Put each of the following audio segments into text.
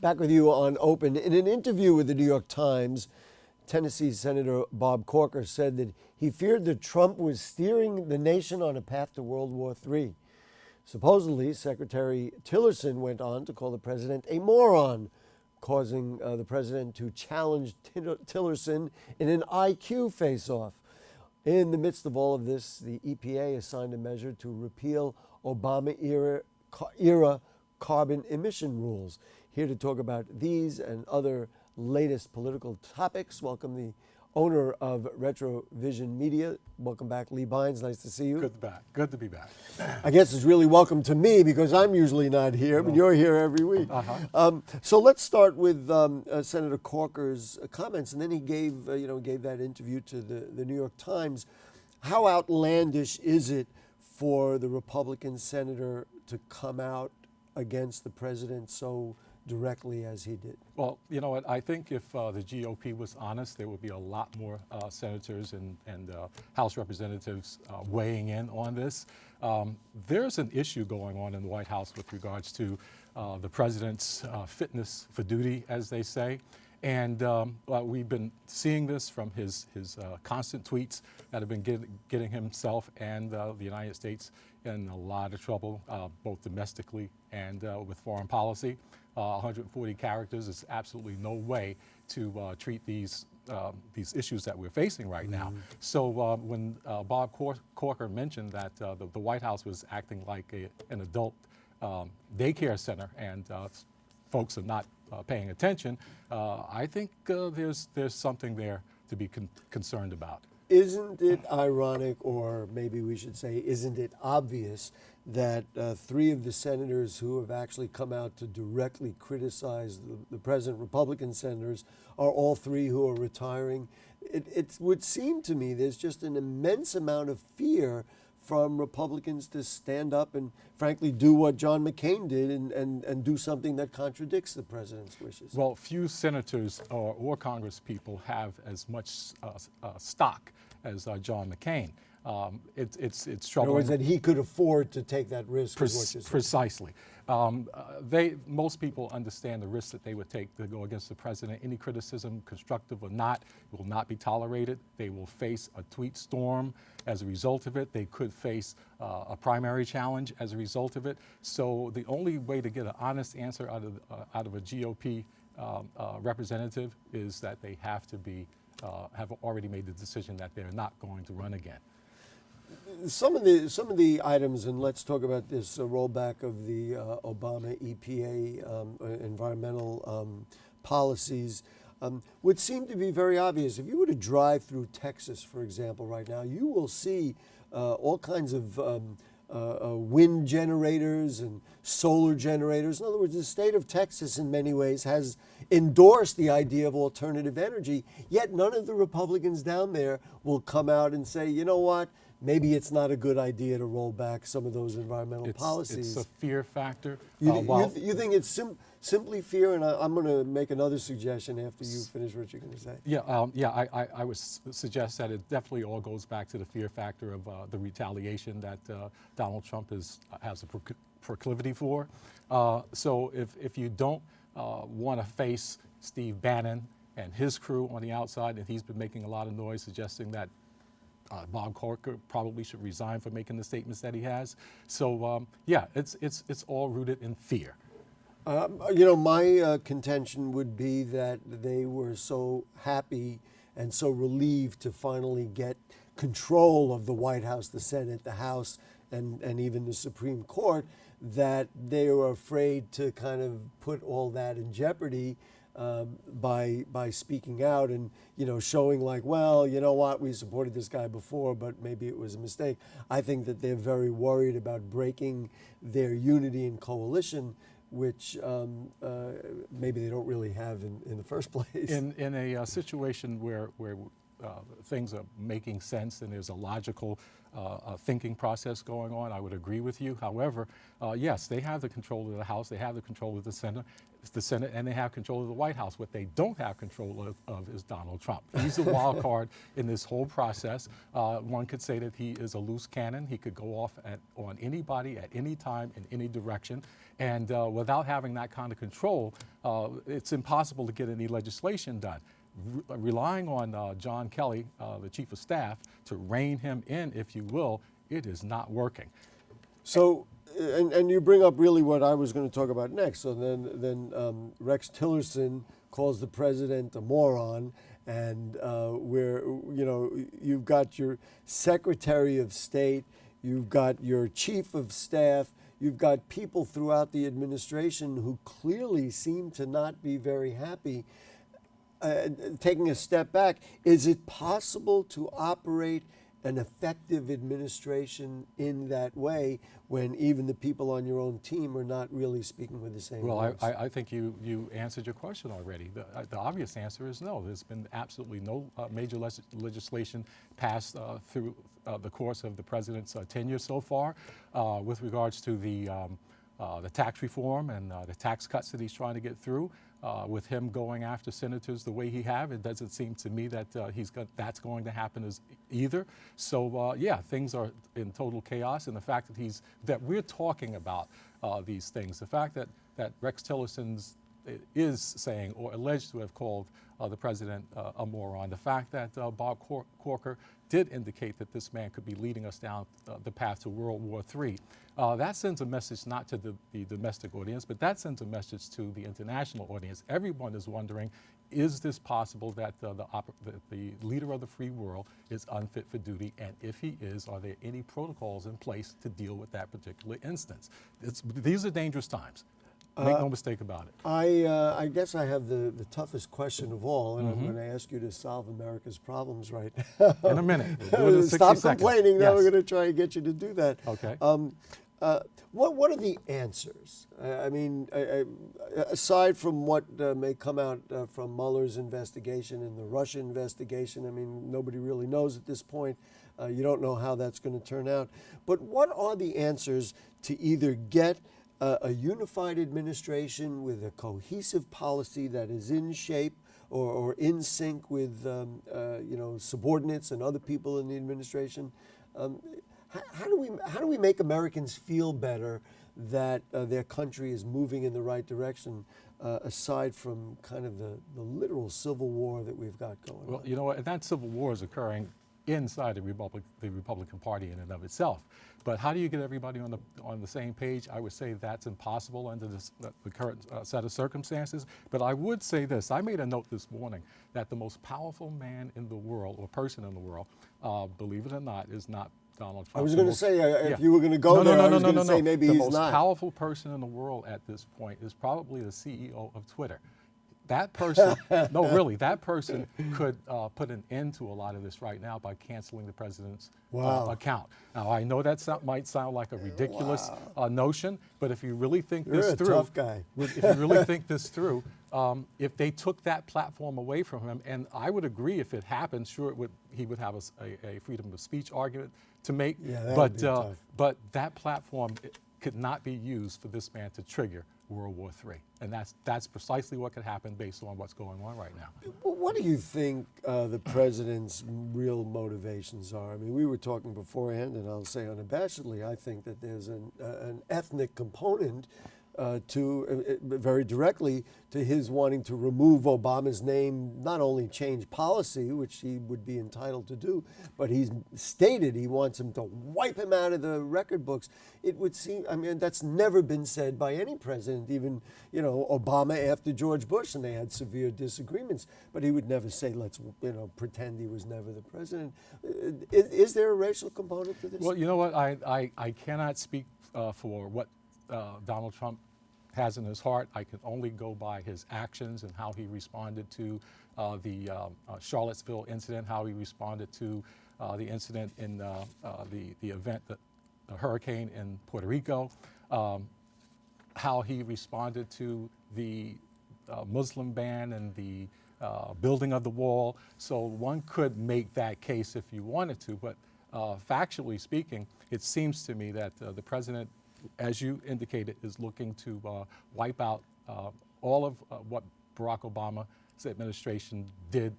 Back with you on Open. In an interview with the New York Times, Tennessee Senator Bob Corker said that he feared that Trump was steering the nation on a path to World War III. Supposedly, Secretary Tillerson went on to call the president a moron, causing the president to challenge Tillerson in an IQ face-off. In the midst of all of this, the EPA has signed a measure to repeal Obama-era carbon emission rules. Here to talk about these and other latest political topics, welcome the owner of Retrovision Media. Welcome back, Lee Bynes. Nice to see you. Good to be back. I guess it's really welcome to me because I'm usually not here, but you're here every week. So let's start with Senator Corker's comments, and then he gave that interview to the New York Times. How outlandish is it for the Republican senator to come out against the president so directly as he did? Well, you know what? I think if the GOP was honest, there would be a lot more senators and House representatives weighing in on this. There's an issue going on in the White House with regards to the president's fitness for duty, as they say. And we've been seeing this from his constant tweets that have been getting himself and the United States in a lot of trouble, both domestically and with foreign policy. 140 characters is absolutely no way to treat these issues that we're facing right now. So when Bob Corker mentioned that the White House was acting like an adult daycare center and folks are not paying attention, I think there's something there to be concerned about. Isn't it ironic, or maybe we should say, isn't it obvious that three of the senators who have actually come out to directly criticize the president, Republican senators, are all three who are retiring? It would seem to me there's just an immense amount of fear from Republicans to stand up and, frankly, do what John McCain did and do something that contradicts the president's wishes. Well, few senators or Congress people have as much stock as John McCain. It's troubling. In other words, that he could afford to take that risk. Precisely. Most people understand the risks that they would take to go against the president. Any criticism, constructive or not, will not be tolerated. They will face a tweet storm as a result of it. They could face a primary challenge as a result of it. So the only way to get an honest answer out of a GOP representative is that they have to have already made the decision that they're not going to run again. Some of the items, and let's talk about this rollback of the Obama EPA environmental policies, would seem to be very obvious. If you were to drive through Texas, for example, right now, you will see all kinds of wind generators and solar generators. In other words, the state of Texas in many ways has endorsed the idea of alternative energy, yet none of the Republicans down there will come out and say, you know what, maybe it's not a good idea to roll back some of those environmental policies. It's a fear factor. You think it's simply fear? And I'm going to make another suggestion after you finish what you're going to say. I would suggest that it definitely all goes back to the fear factor of the retaliation that Donald Trump has a proclivity for. So if you don't want to face Steve Bannon and his crew on the outside, and he's been making a lot of noise suggesting that Bob Corker probably should resign for making the statements that he has. So it's all rooted in fear. My contention would be that they were so happy and so relieved to finally get control of the White House, the Senate, the House, and even the Supreme Court, that they were afraid to kind of put all that in jeopardy by speaking out and showing like, well, you know what, we supported this guy before, but maybe it was a mistake. I think that they're very worried about breaking their unity and coalition, which maybe they don't really have in the first place. In a situation where things are making sense and there's a logical thinking process going on, I would agree with you. However, yes, they have the control of the House, they have the control of the Senate, and they have control of the White House. What they don't have control of is Donald Trump. He's a wild card in this whole process. One could say that he is a loose cannon. He could go off on anybody at any time in any direction. And without having that kind of control, it's impossible to get any legislation done. Relying on John Kelly, the Chief of Staff, to rein him in, if you will, it is not working. So, and you bring up really what I was going to talk about next. So then Rex Tillerson calls the president a moron, and you've got your Secretary of State, you've got your Chief of Staff, you've got people throughout the administration who clearly seem to not be very happy. Taking a step back, is it possible to operate an effective administration in that way when even the people on your own team are not really speaking with the same voice? Well, I think you answered your question already. The obvious answer is no. There's been absolutely no major legislation passed through the course of the president's tenure so far with regards to the tax reform and the tax cuts that he's trying to get through. With him going after senators the way he have, it doesn't seem to me that that's going to happen either. So yeah, things are in total chaos, and the fact that we're talking about these things, the fact that Rex Tillerson is saying or alleged to have called the president a moron, the fact that Bob Corker did indicate that this man could be leading us down the path to World War III. That sends a message not to the domestic audience, but that sends a message to the international audience. Everyone is wondering, is this possible that the leader of the free world is unfit for duty? And if he is, are there any protocols in place to deal with that particular instance? These are dangerous times. Make no mistake about it. I guess I have the toughest question of all, and I'm going to ask you to solve America's problems right now. In a minute. We'll do it in 60 Stop seconds. complaining. Now Yes. we're going to try and get you to do that. Okay. What are the answers? I mean, aside from what may come out from Mueller's investigation and the Russia investigation, I mean, nobody really knows at this point. You don't know how that's going to turn out. But what are the answers to either get a unified administration with a cohesive policy that is in shape or in sync with subordinates and other people in the administration? How do we make Americans feel better that their country is moving in the right direction, aside from kind of the literal civil war that we've got going on? Well, you know what? That civil war is occurring inside the Republican Party in and of itself. But how do you get everybody on the same page? I would say that's impossible under the current set of circumstances. But I would say this. I made a note this morning that the most powerful man in the world, or person in the world, believe it or not, is not Donald Trump. I was going to say, if you were going to go there, I was going to say maybe he's not. The most powerful person in the world at this point is probably the CEO of Twitter. That person, no, really, that person could put an end to a lot of this right now by canceling the president's account. Now, I know that might sound like a ridiculous notion, but if you really think this through, you're a tough guy. If you really think this through, if they took that platform away from him, and I would agree if it happened, sure, he would have a freedom of speech argument to make, but that platform could not be used for this man to trigger World War III. And that's precisely what could happen based on what's going on right now. What do you think the president's real motivations are? I mean, we were talking beforehand, and I'll say unabashedly, I think that there's an ethnic component very directly to his wanting to remove Obama's name, not only change policy, which he would be entitled to do, but he's stated he wants him to wipe him out of the record books. It would seem, I mean, that's never been said by any president, even, Obama after George Bush, and they had severe disagreements, but he would never say, let's, pretend he was never the president. Is there a racial component to this? Well, you know what, I cannot speak for what Donald Trump has in his heart. I can only go by his actions and how he responded to the Charlottesville incident, how he responded to the incident in the event, the hurricane in Puerto Rico, how he responded to the Muslim ban and the building of the wall. So one could make that case if you wanted to, but factually speaking, it seems to me that the president, as you indicated, is looking to wipe out all of what Barack Obama's administration did,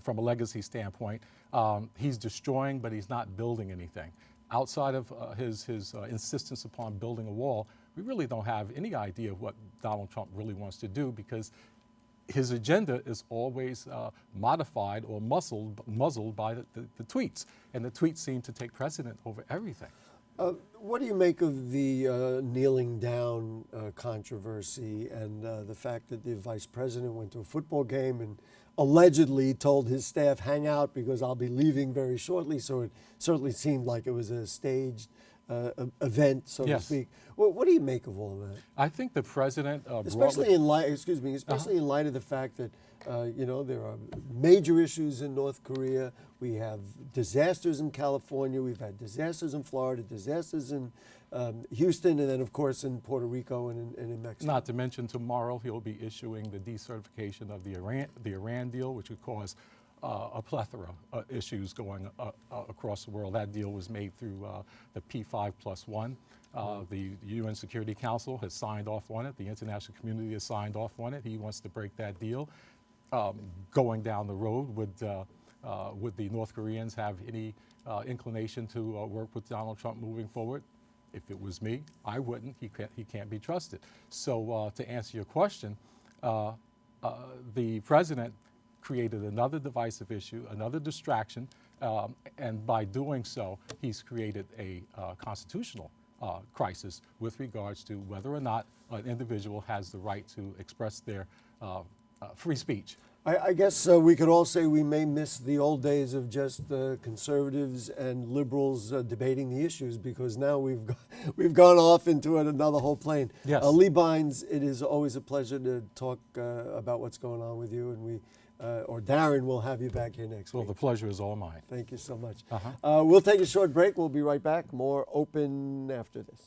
from a legacy standpoint. He's destroying, but he's not building anything. Outside of his insistence upon building a wall, we really don't have any idea of what Donald Trump really wants to do, because his agenda is always modified or muzzled by the tweets, and the tweets seem to take precedent over everything. What do you make of the kneeling down controversy and the fact that the vice president went to a football game and allegedly told his staff, hang out because I'll be leaving very shortly, so it certainly seemed like it was a staged event, so to speak. Well, what do you make of all of that? I think the president, especially in light, especially in light of the fact that there are major issues in North Korea. We have disasters in California. We've had disasters in Florida, disasters in Houston, and then of course in Puerto Rico and in Mexico. Not to mention tomorrow he'll be issuing the decertification of the Iran deal, which would cause a plethora of issues going across the world. That deal was made through the P5+1. The UN Security Council has signed off on it. The international community has signed off on it. He wants to break that deal. Going down the road, would the North Koreans have any inclination to work with Donald Trump moving forward? If it was me, I wouldn't. He can't be trusted. So to answer your question, the president created another divisive issue, another distraction, and by doing so, he's created a constitutional crisis with regards to whether or not an individual has the right to express their free speech. I guess we could all say we may miss the old days of just conservatives and liberals debating the issues, because now we've gone off into another whole plane. Yes. Lee Bynes, it is always a pleasure to talk about what's going on with you, and or Darren will have you back here next week. Well, the pleasure is all mine. Thank you so much. We'll take a short break. We'll be right back. More Open after this.